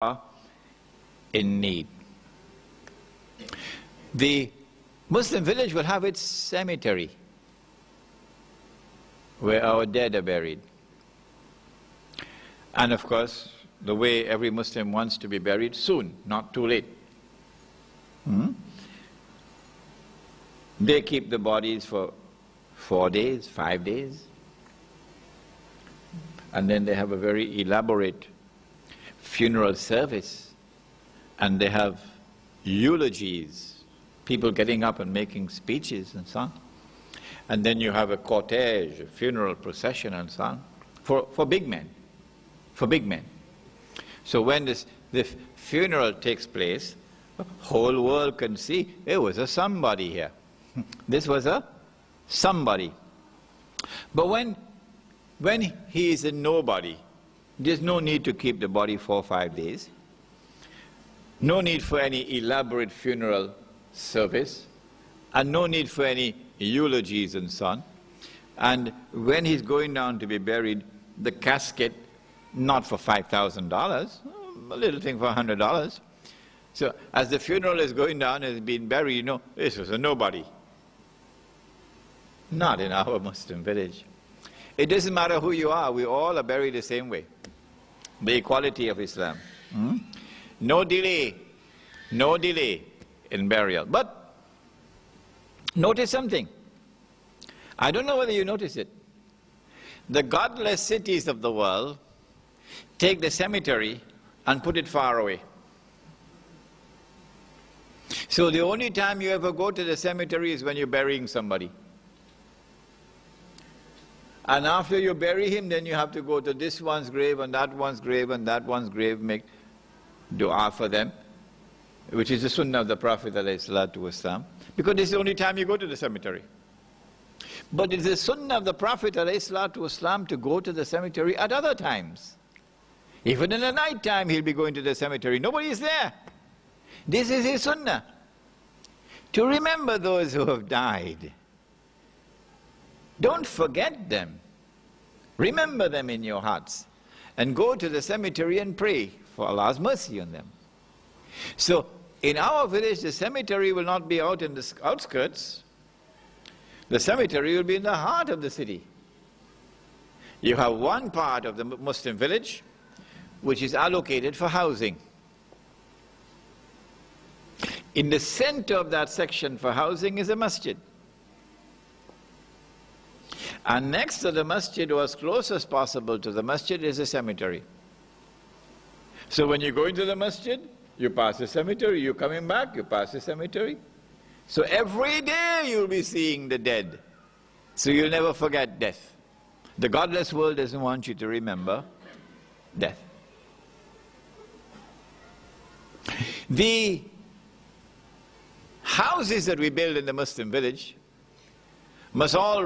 are in need. The Muslim village will have its cemetery where our dead are buried. And of course, the way every Muslim wants to be buried, soon, not too late. They keep the bodies for 4 days, 5 days, and then they have a very elaborate funeral service, and they have eulogies, people getting up and making speeches and so on. And then you have a cortege, a funeral procession and so on, for big men, So when the funeral takes place, the whole world can see, it was a somebody here. This was a somebody. But when he is a nobody, there's no need to keep the body 4 or 5 days. No need for any elaborate funeral service, and no need for any eulogies and so on. And when he's going down to be buried, the casket, not for $5,000, a little thing for $100. So as the funeral is going down, is being buried, you know, this was a nobody. Not in our Muslim village. It doesn't matter who you are, we all are buried the same way. The equality of Islam. No delay in burial. But notice something. I don't know whether you notice it. The godless cities of the world take the cemetery and put it far away. So the only time you ever go to the cemetery is when you're burying somebody. And after you bury him, then you have to go to this one's grave and that one's grave and that one's grave, make dua for them, which is the sunnah of the Prophet ﷺ, because this is the only time you go to the cemetery. But it's the sunnah of the Prophet ﷺ to go to the cemetery at other times. Even in the night time he'll be going to the cemetery. Nobody is there. This is his sunnah. To remember those who have died. Don't forget them. Remember them in your hearts. And go to the cemetery and pray for Allah's mercy on them. So, in our village, the cemetery will not be out in the outskirts. The cemetery will be in the heart of the city. You have one part of the Muslim village which is allocated for housing. In the center of that section for housing is a masjid. And next to the masjid, or as close as possible to the masjid, is a cemetery. So when you go into the masjid, you pass the cemetery, you're coming back, you pass the cemetery. So every day you'll be seeing the dead. So you'll never forget death. The godless world doesn't want you to remember death. The houses that we build in the Muslim village must all